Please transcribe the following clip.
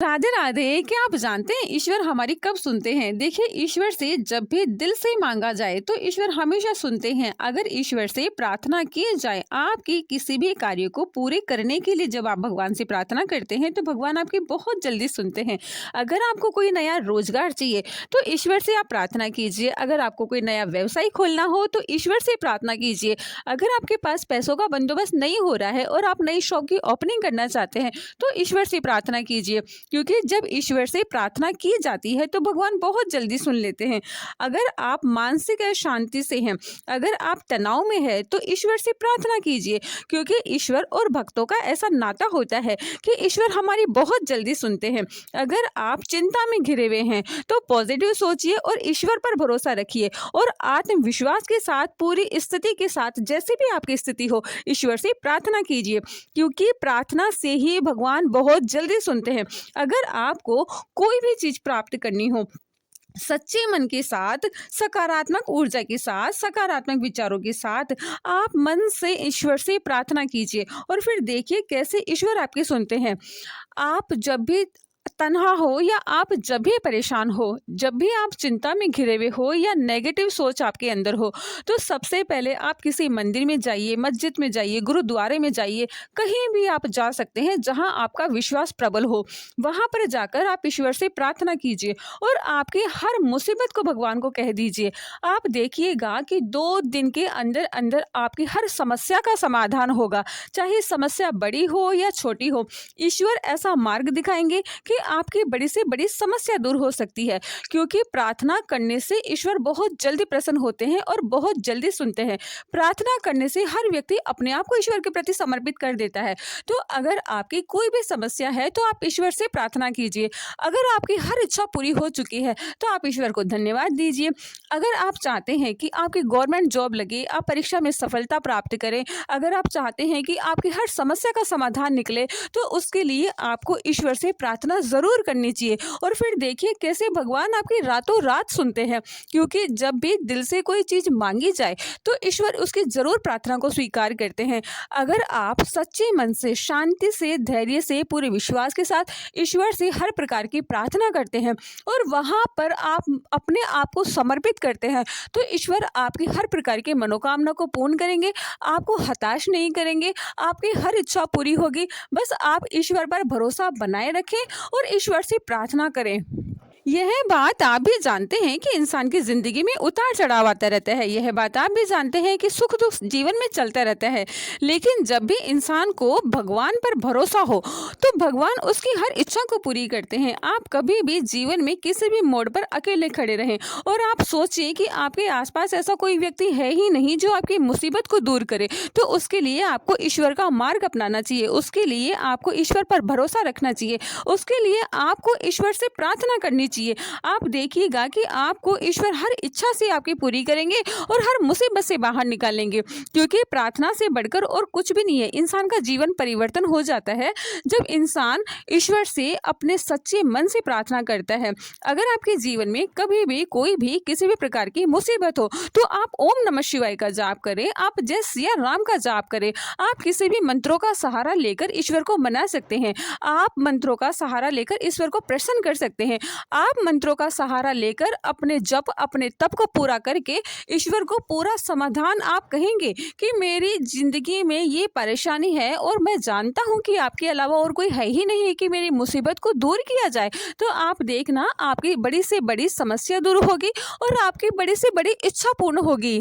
राधे राधे। क्या आप जानते हैं ईश्वर हमारी कब सुनते हैं? देखिए, ईश्वर से जब भी दिल से मांगा जाए तो ईश्वर हमेशा सुनते हैं। अगर ईश्वर से प्रार्थना की जाए आपकी किसी भी कार्य को पूरे करने के लिए, जब आप भगवान से प्रार्थना करते हैं तो भगवान आपकी बहुत जल्दी सुनते हैं। अगर आपको कोई नया रोजगार चाहिए तो ईश्वर से आप प्रार्थना कीजिए। अगर आपको कोई नया व्यवसाय खोलना हो तो ईश्वर से प्रार्थना कीजिए। अगर आपके पास पैसों का बंदोबस्त नहीं हो रहा है और आप नई शॉप की ओपनिंग करना चाहते हैं तो ईश्वर से प्रार्थना कीजिए, क्योंकि जब ईश्वर से प्रार्थना की जाती है तो भगवान बहुत जल्दी सुन लेते हैं। अगर आप मानसिक शांति से हैं, अगर आप तनाव में हैं तो ईश्वर से प्रार्थना कीजिए, क्योंकि ईश्वर और भक्तों का ऐसा नाता होता है कि ईश्वर हमारी बहुत जल्दी सुनते हैं। अगर आप चिंता में घिरे हुए हैं तो पॉजिटिव सोचिए और ईश्वर पर भरोसा रखिए और आत्मविश्वास के साथ, पूरी स्थिति के साथ, जैसी भी आपकी स्थिति हो, ईश्वर से प्रार्थना कीजिए, क्योंकि प्रार्थना से ही भगवान बहुत जल्दी सुनते हैं। अगर आपको कोई भी चीज प्राप्त करनी हो, सच्चे मन के साथ, सकारात्मक ऊर्जा के साथ, सकारात्मक विचारों के साथ आप मन से ईश्वर से प्रार्थना कीजिए और फिर देखिए कैसे ईश्वर आपके सुनते हैं। आप जब भी तन्हा हो या आप जब भी परेशान हो, जब भी आप चिंता में घिरे हुए हो या नेगेटिव सोच आपके अंदर हो, तो सबसे पहले आप किसी मंदिर में जाइए, मस्जिद में जाइए, गुरुद्वारे में जाइए, कहीं भी आप जा सकते हैं जहां आपका विश्वास प्रबल हो। वहां पर जाकर आप ईश्वर से प्रार्थना कीजिए और आपकी हर मुसीबत को भगवान को कह दीजिए। आप देखिएगा कि 2 दिन के अंदर अंदर आपकी हर समस्या का समाधान होगा, चाहे समस्या बड़ी हो या छोटी हो। ईश्वर ऐसा मार्ग दिखाएंगे कि आपकी बड़ी से बड़ी समस्या दूर हो सकती है, क्योंकि प्रार्थना करने से ईश्वर बहुत जल्दी प्रसन्न होते हैं और बहुत जल्दी सुनते हैं। प्रार्थना करने से हर व्यक्ति अपने आप को ईश्वर के प्रति समर्पित कर देता है। तो अगर आपकी कोई भी समस्या है तो आप ईश्वर से प्रार्थना कीजिए। अगर आपकी हर इच्छा पूरी हो चुकी है तो आप ईश्वर को धन्यवाद दीजिए। अगर आप चाहते हैं कि आपकी गवर्नमेंट जॉब लगे, आप परीक्षा में सफलता प्राप्त करें, अगर आप चाहते हैं कि आपकी हर समस्या का समाधान निकले, तो उसके लिए आपको ईश्वर से प्रार्थना जरूर करनी चाहिए। और फिर देखिए कैसे भगवान आपकी रातों रात सुनते हैं, क्योंकि जब भी दिल से कोई चीज मांगी जाए तो ईश्वर उसकी जरूर प्रार्थना को स्वीकार करते हैं। अगर आप सच्चे मन से, शांति से, धैर्य से, पूरे विश्वास के साथ ईश्वर से हर प्रकार की प्रार्थना करते हैं और वहां पर आप अपने आप को समर्पित करते हैं, तो ईश्वर आपकी हर प्रकार की मनोकामना को पूर्ण करेंगे, आपको हताश नहीं करेंगे, आपकी हर इच्छा पूरी होगी। बस आप ईश्वर पर भरोसा बनाए रखें और ईश्वर से प्रार्थना करें। यह बात आप भी जानते हैं कि इंसान की जिंदगी में उतार चढ़ाव आता रहता है। यह बात आप भी जानते हैं कि सुख दुख जीवन में चलता रहता है, लेकिन जब भी इंसान को भगवान पर भरोसा हो तो भगवान उसकी हर इच्छा को पूरी करते हैं। आप कभी भी जीवन में किसी भी मोड़ पर अकेले खड़े रहें और आप सोचिए कि आपके आसपास ऐसा कोई व्यक्ति है ही नहीं जो आपकी मुसीबत को दूर करे, तो उसके लिए आपको ईश्वर का मार्ग अपनाना चाहिए, उसके लिए आपको ईश्वर पर भरोसा रखना चाहिए, उसके लिए आपको ईश्वर से प्रार्थना करनी चाहिए। आप देखिएगा कि आपको ईश्वर हर इच्छा से आपकी पूरी करेंगे और हर मुसीबत से बाहर निकालेंगे, क्योंकि प्रार्थना से बढ़कर और कुछ भी नहीं है। इंसान का जीवन परिवर्तन हो जाता है जब इंसान ईश्वर से अपने सच्चे मन से प्रार्थना करता है। अगर आपके जीवन में कभी भी कोई भी किसी भी प्रकार की मुसीबत हो तो आप ओम नमः शिवाय का जाप करें, आप जय सिया राम का जाप करें, आप किसी भी मंत्रों का सहारा लेकर ईश्वर को मना सकते हैं, आप मंत्रों का सहारा लेकर ईश्वर को प्रसन्न कर सकते हैं, आप मंत्रों का सहारा लेकर अपने जप, अपने तप को पूरा करके ईश्वर को पूरा समाधान आप कहेंगे कि मेरी जिंदगी में ये परेशानी है और मैं जानता हूँ कि आपके अलावा और कोई है ही नहीं है कि मेरी मुसीबत को दूर किया जाए। तो आप देखना आपकी बड़ी से बड़ी समस्या दूर होगी और आपकी बड़ी से बड़ी इच्छा पूर्ण होगी।